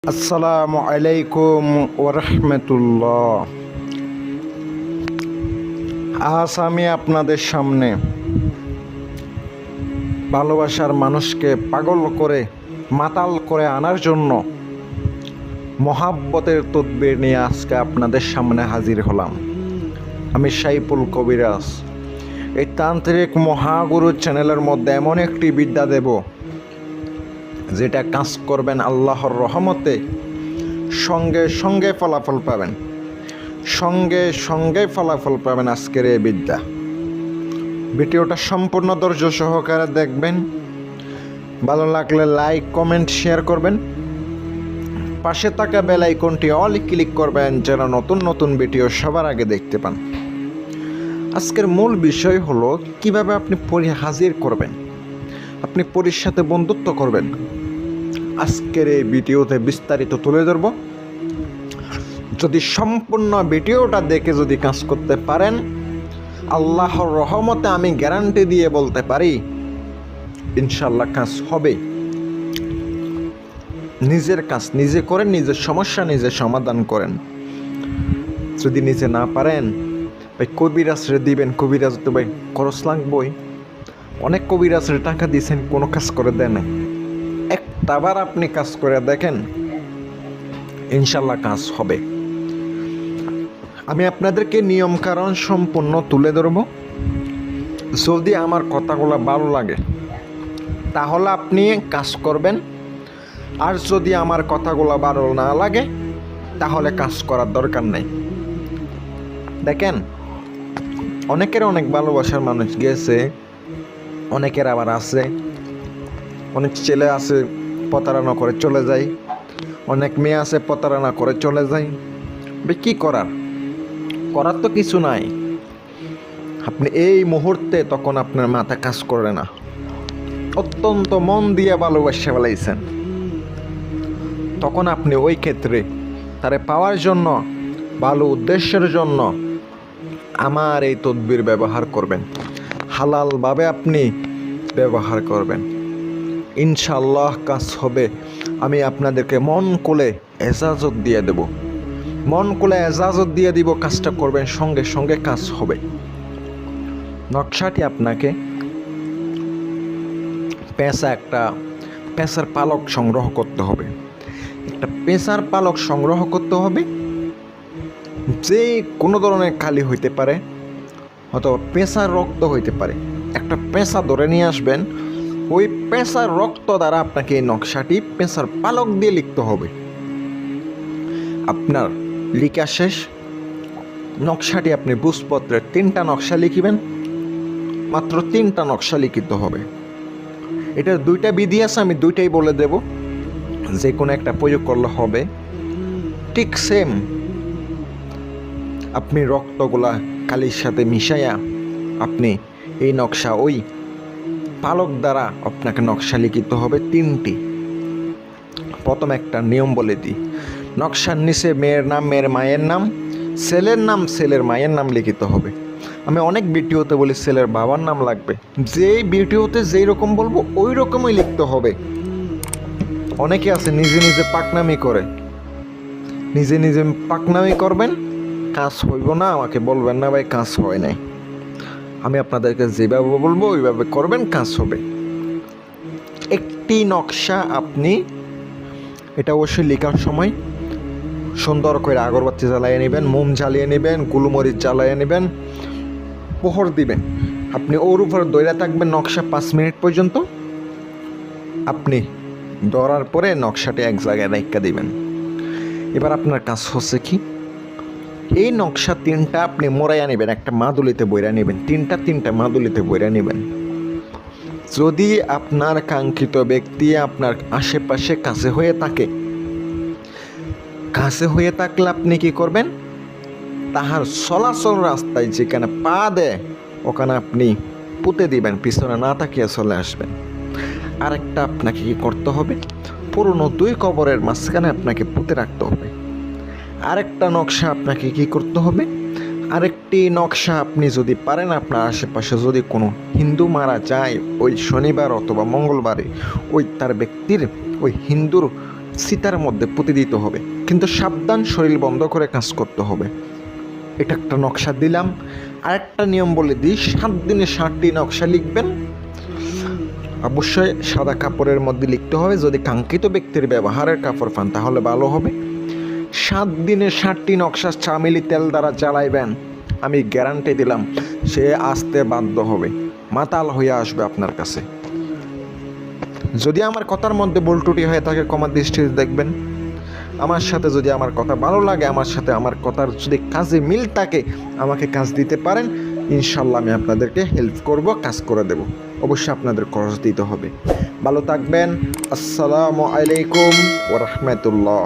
আসসালামু আলাইকুম ওরহমতুল্লাহ। আজ আমি আপনাদের সামনে ভালোবাসার মানুষকে পাগল করে মাতাল করে আনার জন্য মহাব্বতের তদবির নিয়ে আজকে আপনাদের সামনে হাজির হলাম। আমি সাইফুল কবিরাজ। এই তান্ত্রিক মহাগুরু চ্যানেলের মধ্যে এমন একটি বিদ্যা দেব যেটা কাজ করবেন আল্লাহর রহমতে সঙ্গে সঙ্গে ফলাফল পাবেন, সঙ্গে সঙ্গে ফলাফল পাবেন আজকের এই বিদ্যা। ভিডিওটা সম্পূর্ণ ধৈর্য সহকারে দেখবেন। ভালো লাগলে লাইক কমেন্ট শেয়ার করবেন। পাশে থাকা বেল আইকনটি অল ক্লিক করবেন যেন নতুন নতুন ভিডিও সবার আগে দেখতে পান। আজকের মূল বিষয় হলো কিভাবে আপনি পরী হাজির করবেন, আপনি পরীর সাথে বন্ধুত্ব করবেন। আজকের এই ভিডিওতে বিস্তারিত তুলে ধরব। যদি সম্পূর্ণ ভিডিওটা দেখে যদি কাজ করতে পারেন, আল্লাহর রহমতে আমি গ্যারান্টি দিয়ে বলতে পারি ইনশাল্লাহ কাজ হবে। নিজের কাজ নিজে করেন, নিজের সমস্যা নিজে সমাধান করেন। যদি নিজে না পারেন ভাই কবিরাজরে দিবেন। কবিরাজ তো ভাই খরচ লাগবই। অনেক কবিরাজরে টাকা দিয়েছেন, কোনো কাজ করে দেয় নাই। একটাবার আপনি কাজ করে দেখেন, ইনশাল্লাহ কাজ হবে। আমি আপনাদেরকে নিয়ম কারণ সম্পূর্ণ তুলে ধরব। যদি আমার কথাগুলো ভালো লাগে তাহলে আপনি কাজ করবেন, আর যদি আমার কথাগুলো ভালো না লাগে তাহলে কাজ করার দরকার নেই। দেখেন, অনেকের অনেক ভালোবাসার মানুষ গেছে, অনেকের আবার আছে, অনেক ছেলে আছে প্রতারণা করে চলে যায়, অনেক মেয়ে আছে প্রতারণা করে চলে যায়। কি করার তো কিছু নাই। আপনি এই মুহূর্তে তখন আপনার মাথা কাজ করে না, অত্যন্ত মন দিয়ে ভালোবাসা ফেলাইছেন, তখন আপনি ওই ক্ষেত্রে তারে পাওয়ার জন্য, ভালো উদ্দেশ্যের জন্য আমার এই তদবির ব্যবহার করবেন, হালালভাবে আপনি ব্যবহার করবেন। ইনশাল্লাহ কাজ হবে। আমি আপনাদেরকে মন খুলে এজাজত দিয়ে দেব, মন খুলে এজাজত দিয়ে দিব। কাজটা করবেন, সঙ্গে সঙ্গে কাজ হবে। নকশাটি আপনাকে একটা পেঁচার পালক সংগ্রহ করতে হবে। একটা পেঁচার পালক সংগ্রহ করতে হবে, যে কোনো ধরনের খালি হইতে পারে, অথবা পেঁচার রক্ত হইতে পারে। একটা পেঁচা ধরে নিয়ে আসবেন, ওই পেঁচার রক্ত দ্বারা আপনাকে এই নকশাটি পেঁচার পালক দিয়ে লিখতে হবে। আপনার লিখা শেষ, নকশাটি আপনি বুঝপত্রে 3টা নকশা লিখিবেন, মাত্র 3টা নকশা লিখিত হবে। এটার 2টা বিধি আছে, আমি 2টাই বলে দেব, যে কোনো একটা প্রয়োগ করলে হবে। ঠিক সেম আপনি রক্তগুলা কালির সাথে মিশাইয়া আপনি এই নকশা ওই পালক দ্বারা আপনাকে নকশা লিখিত হবে 3টি। প্রথম একটা নিয়ম বলে দিই, নকশার নিচে মেয়ের নাম, মেয়ের মায়ের নাম, ছেলের নাম, ছেলের মায়ের নাম লিখিত হবে। আমি অনেক ভিডিওতে বলি ছেলের বাবার নাম লাগবে, যেই ভিডিওতে যেই রকম বলবো ওই রকমই লিখতে হবে। অনেকে আছে নিজে নিজে পাকনামি করে, নিজে নিজে পাকনামি করবেন, কাজ হইব না, আমাকে বলবেন না ভাই কাজ হয় নাই। আমি আপনাদেরকে যেভাবে বলবো ওইভাবে করবেন, কাজ হবে। একটি নকশা আপনি, এটা অবশ্যই লেখার সময় সুন্দর করে আগরবাতি জ্বালিয়ে নেবেন, মোম জ্বালিয়ে নেবেন, গুলমরিচ জ্বালিয়ে নেবেন, পোহর দিবেন। আপনি ওর উপর দৌড়ে থাকবেন নকশা 5 মিনিট পর্যন্ত। আপনি ধরার পরে নকশাটি এক জায়গায় রেখে দিবেন। এবার আপনার কাজ হচ্ছে কি, এই নকশা 3টা আপনি মোড়াইয়া নেবেন, একটা মাদুলিতে বইরা নেবেন, 3টা মাদুলিতে বইরা নেবেন। যদি আপনার কাঙ্ক্ষিত ব্যক্তি আপনার আশেপাশে কাছে হয়ে থাকলে আপনি কি করবেন, তাহার চলাচল রাস্তায় যেখানে পা দেয় ওখানে আপনি পুঁতে দিবেন, পিছনে না তাকিয়ে চলে আসবেন। আরেকটা আপনাকে কি করতে হবে, পুরনো 2 কবরের মাঝখানে আপনাকে পুঁতে রাখতে হবে। আরেকটা নকশা আপনাকে কি করতে হবে, আরেকটি নকশা আপনি যদি পারেন, আপনার আশেপাশে যদি কোনো হিন্দু মারা যায় ওই শনিবার অথবা মঙ্গলবারে, ওই তার ব্যক্তির ওই হিন্দুর সীতার মধ্যে পুঁতে দিতে হবে, কিন্তু সাবধান, শরীর বন্ধ করে কাজ করতে হবে। এটা একটা নকশা দিলাম। আরেকটা নিয়ম বলে দিই, 7 দিনে 7টি নকশা লিখবেন। অবশ্যই সাদা কাপড়ের মধ্যে লিখতে হবে। যদি কাঙ্ক্ষিত ব্যক্তির ব্যবহারের কাপড় পান তাহলে ভালো হবে। 7 দিনে 7টি নকশা চামেলি তেল দ্বারা জ্বালাইবেন, আমি গ্যারান্টি দিলাম সে আসতে বাধ্য হবে, মাতাল হয়ে আসবে আপনার কাছে। যদি আমার কথার মধ্যে ভুল ত্রুটি হয়ে থাকে ক্ষমা দৃষ্টিতে দেখবেন। আমার সাথে যদি আমার কথা ভালো লাগে, আমার সাথে আমার কথার যদি কাজে মিল থাকে, আমাকে কাজ দিতে পারেন, ইনশাল্লাহ আমি আপনাদেরকে হেল্প করব, কাজ করে দেব। অবশ্যই আপনাদের খরচ দিতে হবে। ভালো থাকবেন। আসসালামু আলাইকুম ওয়া রাহমাতুল্লাহ।